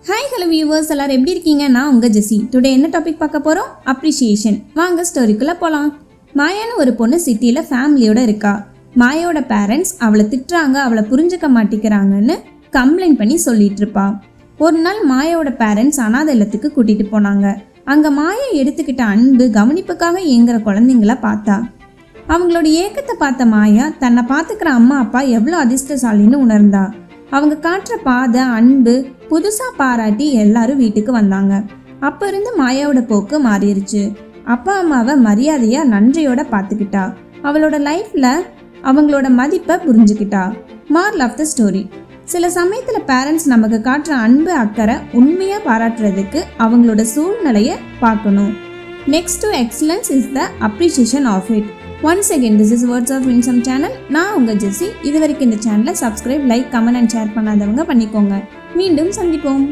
Hi hello viewers, எல்லாரும் எப்படி இருக்கீங்க? நான் உங்கள் ஜெசி. டுடே என்ன டாபிக் பார்க்க போகிறோம்? அப்ரிஷியேஷன். வாங்க ஸ்டோரிக்குள்ளே போகலாம். மாயான்னு ஒரு பொண்ணு சிட்டியில் ஃபேமிலியோட இருக்கா. மாயாவோட பேரண்ட்ஸ் அவளை திட்டுறாங்க, அவளை புரிஞ்சுக்க மாட்டேங்கிறாங்கன்னு கம்ப்ளைண்ட் பண்ணி சொல்லிட்டு இருப்பா. ஒரு நாள் மாயாவோட பேரண்ட்ஸ் அனாதை இல்லத்துக்கு கூட்டிகிட்டு போனாங்க. அங்கே மாயா எடுத்துக்கிட்ட அன்பு கவனிப்புக்காக இயங்குற குழந்தைங்கள பார்த்தா. அவங்களோட ஏக்கத்தை பார்த்த மாயா தன்னை பார்த்துக்கிற அம்மா அப்பா எவ்வளோ அதிர்ஷ்டசாலின்னு உணர்ந்தா. அவங்க காட்டுற பாதை அன்பு புதுசாக பாராட்டி எல்லாரும் வீட்டுக்கு வந்தாங்க. அப்போ இருந்து மாயாவோட போக்கு மாறிடுச்சு. அப்பா அம்மாவை மரியாதையாக நன்றியோட பார்த்துக்கிட்டா. அவளோட லைஃப்பில் அவங்களோட மதிப்பை புரிஞ்சுக்கிட்டா. மாரல் ஆஃப் த ஸ்டோரி: சில சமயத்தில் பேரண்ட்ஸ் நமக்கு காட்டுற அன்பு அக்கறை உண்மையாக பாராட்டுறதுக்கு அவங்களோட சூழ்நிலையை பார்க்கணும். Next to excellence is the appreciation of it. Once again, this is words of Winsome channel. நான் உங்கள் ஜெசி. இது வரைக்கும் இந்த சேனலை subscribe, like, comment and share பண்ணாதவங்க பண்ணிக்கோங்க. மீண்டும் சந்திப்போம்.